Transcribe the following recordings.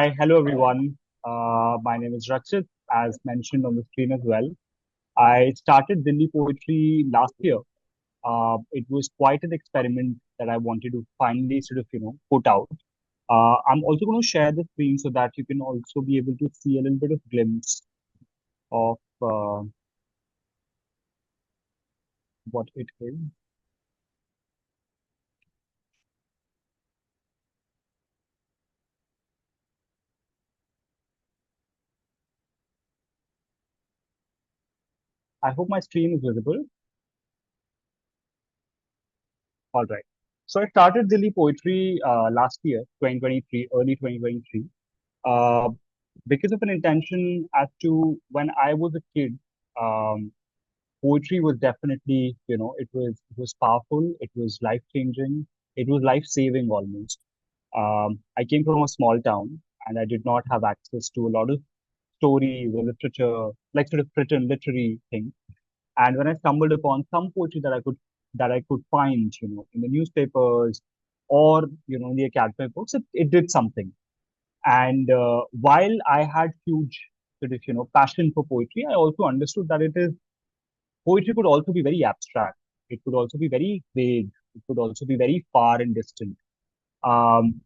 Hi, hello everyone. My name is Rachit, as mentioned on the screen as well. I started Dilli Poetry last year. It was quite an experiment that I wanted to finally put out. I'm also going to share the screen so that you can also be able to see a little bit of glimpse of what it is. I hope my screen is visible. All right. So I started Dilli Poetry last year, 2023, early 2023. uh, because of an intention as to when I was a kid, poetry was definitely, it was powerful, it was life changing, it was life saving almost. I came from a small town and I did not have access to a lot of stories or literature, like sort of written literary things. And when I stumbled upon some poetry that I could find, in the newspapers or in the academic books, it did something. And while I had huge passion for poetry, I also understood that it is poetry could also be very abstract. It could also be very vague. It could also be very far and distant. Um,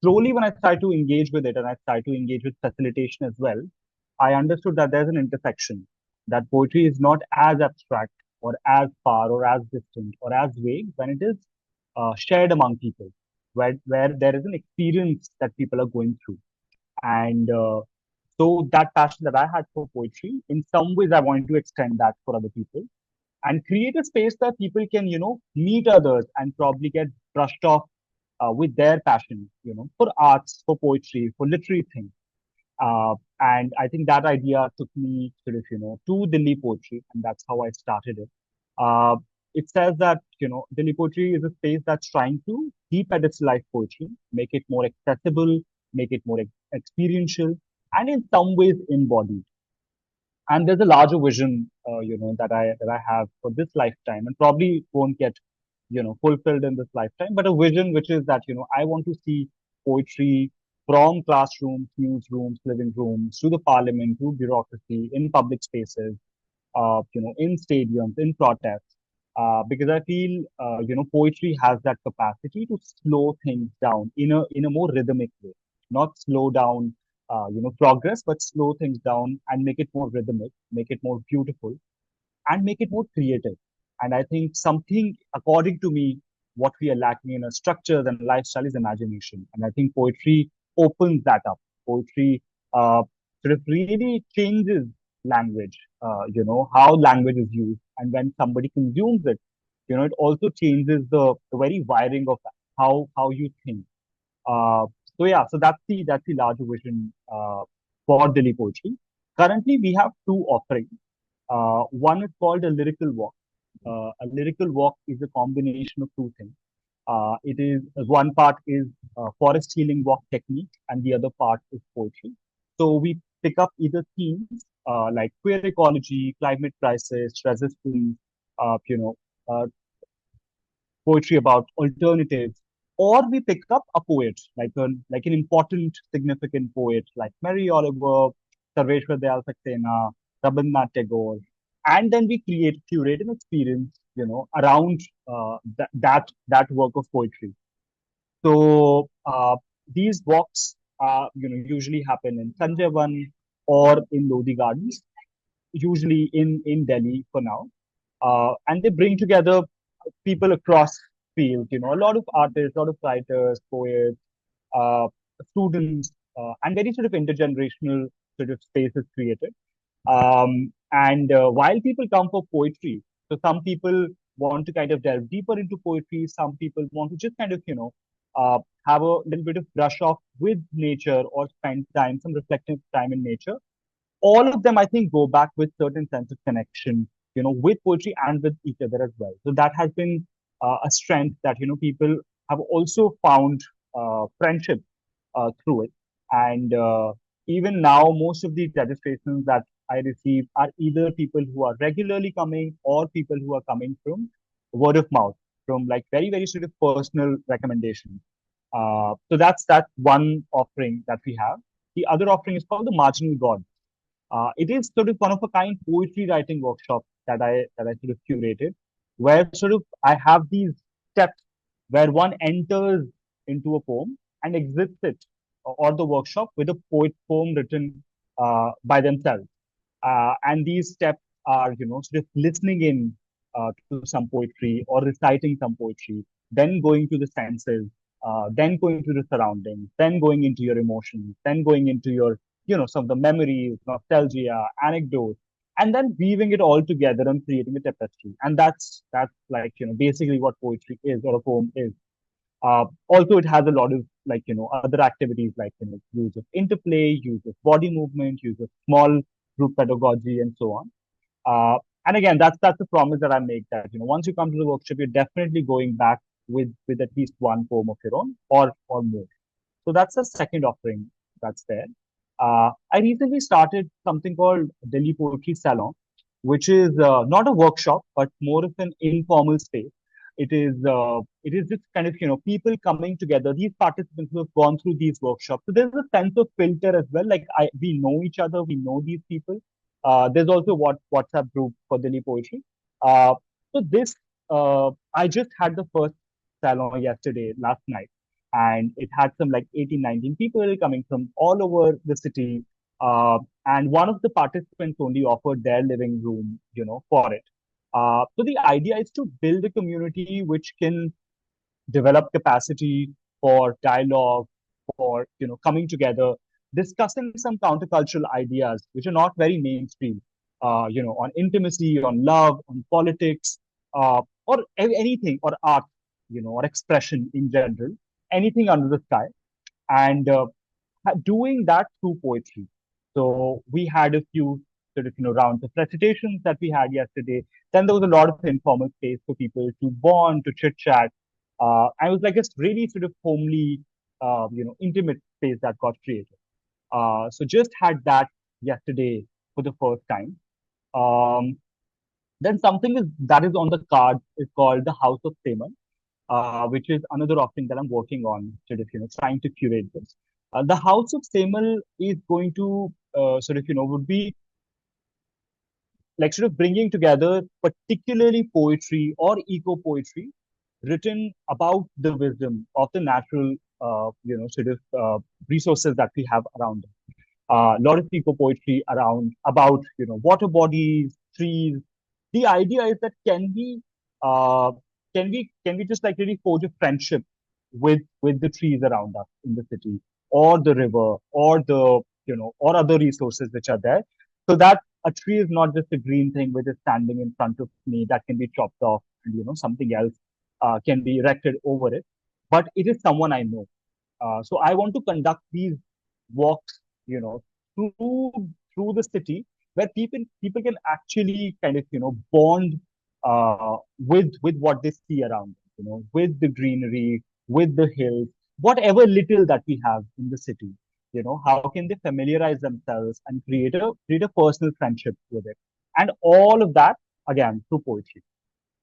Slowly, when I started to engage with it and I started to engage with facilitation as well, I understood that there's an intersection. That poetry is not as abstract or as far or as distant or as vague when it is shared among people, where there is an experience that people are going through. And so that passion that I had for poetry, in some ways, I wanted to extend that for other people and create a space that people can, meet others and probably get brushed off with their passion, for arts, for poetry, for literary things. And I think that idea took me to Delhi poetry, and that's how I started it. Uh, it says that, Delhi poetry is a space that's trying to de-pedestalize poetry, make it more accessible, make it more experiential, and in some ways embodied. And there's a larger vision, that I have for this lifetime, and probably won't get, fulfilled in this lifetime. But a vision which is that, I want to see poetry from classrooms, newsrooms, living rooms, to the parliament, to bureaucracy, in public spaces, in stadiums, in protests, because I feel, poetry has that capacity to slow things down in a more rhythmic way, not slow down, progress, but slow things down and make it more rhythmic, make it more beautiful, and make it more creative. And I think something, according to me, what we are lacking in our structures and lifestyle is imagination. And I think poetry opens that up. Poetry really changes language, how language is used. And when somebody consumes it, it also changes the very wiring of how you think. Uh, so yeah, so that's the larger vision for Delhi poetry. Currently, we have two offerings. One is called a lyrical walk. A lyrical walk is a combination of two things. It is one part is forest healing walk technique, and the other part is poetry. So we pick up either themes like queer ecology, climate crisis, resistance, you know, uh, poetry about alternatives, or we pick up a poet like an important, significant poet like Mary Oliver, Sarveshwar Dayal Saxena, Rabindranath Tagore, and then we curate an experience, around that work of poetry. So these walks, usually happen in Sanjayvan or in Lodi Gardens, usually in Delhi for now, and they bring together people across fields, a lot of artists, a lot of writers, poets, uh, students, and very sort of intergenerational sort of space is created. And while people come for poetry, so some people want to kind of delve deeper into poetry, some people want to just kind of, have a little bit of brush off with nature or spend time, some reflective time in nature. All of them, I think, go back with certain sense of connection, with poetry and with each other as well. So that has been a strength that, people have also found friendship through it. And even now, most of the registrations that I receive are either people who are regularly coming or people who are coming from word of mouth, from like very, very sort of personal recommendations. So that's one offering that we have. The other offering is called the Marginal God. It is sort of one of a kind poetry writing workshop that I sort of curated, where sort of I have these steps where one enters into a poem and exits it or the workshop with a poem written by themselves. And these steps are, sort of listening in to some poetry or reciting some poetry, then going to the senses, then going to the surroundings, then going into your emotions, then going into your, some of the memories, nostalgia, anecdotes, and then weaving it all together and creating a tapestry. And that's like, basically what poetry is or a poem is. Also, it has a lot of like, other activities like, use of interplay, use of body movement, use of small group pedagogy, and so on. Uh, and again, that's the promise that I make that, once you come to the workshop, you're definitely going back with at least one poem of your own or more. So that's the second offering that's there. I recently started something called Dillipoetry Salon, which is not a workshop, but more of an informal space. It is just kind of, people coming together, these participants who have gone through these workshops. So there's a sense of filter as well. Like we know each other, we know these people. There's also what WhatsApp group for Delhi Poetry. So this I just had the first salon yesterday, last night, and it had some like 18, 19 people coming from all over the city. And one of the participants only offered their living room, for it. So the idea is to build a community which can develop capacity for dialogue, for coming together, discussing some countercultural ideas which are not very mainstream, on intimacy, on love, on politics, or anything, or art, or expression in general, anything under the sky, and doing that through poetry. So we had a few sort of rounds of recitations that we had yesterday. Then there was a lot of informal space for people to bond, to chit chat. I was like, it's really sort of homely, intimate space that got created. So just had that yesterday for the first time. Um, then something that is on the card is called the House of Semal, which is another offering that I'm working on, sort of, trying to curate this. The House of Semal is going to sort of, would be like sort of bringing together particularly poetry or eco poetry written about the wisdom of the natural, sort of resources that we have around us. A lot of eco poetry around about water bodies, trees. The idea is that uh, can we just like really forge a friendship with the trees around us in the city, or the river, or the or other resources which are there, so that a tree is not just a green thing which is standing in front of me that can be chopped off and something else can be erected over it, but it is someone I know. So I want to conduct these walks, through the city, where people can actually kind of bond with what they see around them, with the greenery, with the hills, whatever little that we have in the city. How can they familiarize themselves and create a personal friendship with it, and all of that again through poetry.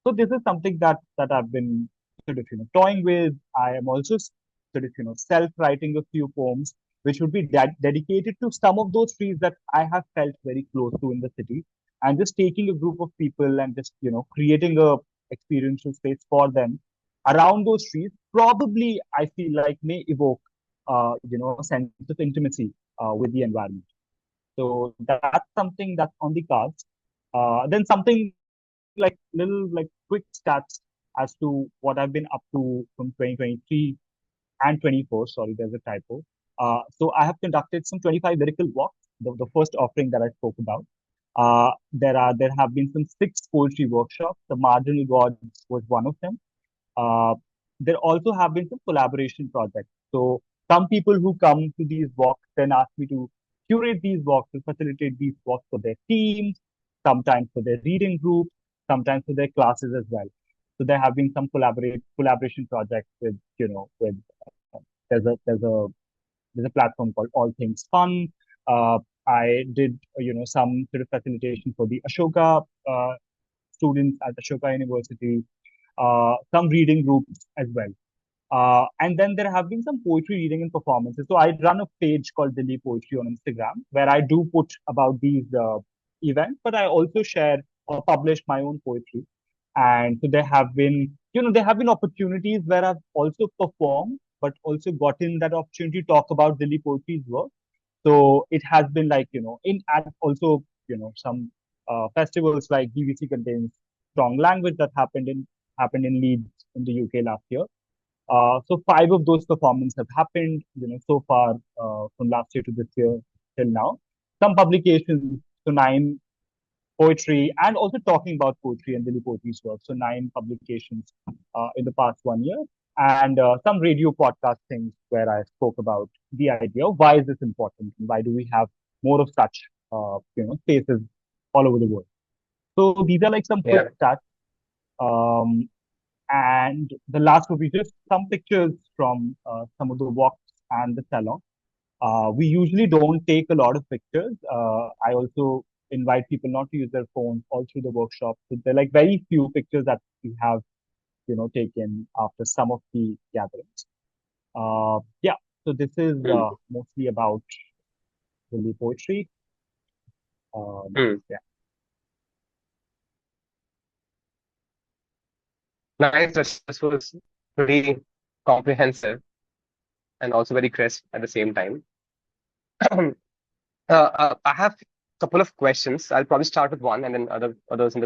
So this is something that I've been sort of toying with. I am also sort of self-writing a few poems which would be dedicated to some of those trees that I have felt very close to in the city, and just taking a group of people and just creating a experiential space for them around those trees. Probably I feel like may evoke a sense of intimacy with the environment. So that's something that's on the cards. Then something like little like quick stats as to what I've been up to from 2023 and 24. Sorry, there's a typo. So I have conducted some 25 lyrical walks, the first offering that I spoke about. There have been some six poetry workshops. The Marginal Gods was one of them. Uh, there also have been some collaboration projects. So some people who come to these walks then ask me to curate these walks, to facilitate these walks for their teams, sometimes for their reading groups, sometimes for their classes as well. So there have been some collaboration projects with uh, there's a there's a there's a platform called All Things Fun. I did some sort of facilitation for the Ashoka students at Ashoka University, some reading groups as well. And then there have been some poetry reading and performances. So I run a page called Dillipoetry on Instagram where I do put about these events, but I also share or publish my own poetry. And so there have been, there have been opportunities where I've also performed, but also gotten that opportunity to talk about Dillipoetry's work. So it has been like, and also, some festivals like DVC contains strong language that happened in Leeds in the UK last year. So five of those performances have happened, so far from last year to this year till now. Some publications, so nine poetry, and also talking about poetry and Dillipoetry's work. So nine publications in the past 1 year, and some radio podcast things where I spoke about the idea of why is this important and why do we have more of such spaces all over the world. So these are like some quick Yeah. stats. Um, and the last would be just some pictures from some of the walks and the salon. We usually don't take a lot of pictures. I also invite people not to use their phones all through the workshop. So there are like very few pictures that we have, taken after some of the gatherings. Yeah. So this is Hmm. mostly about the poetry. Hmm. Yeah. Nice. This was pretty comprehensive and also very crisp at the same time. I have a couple of questions. I'll probably start with one and then others in the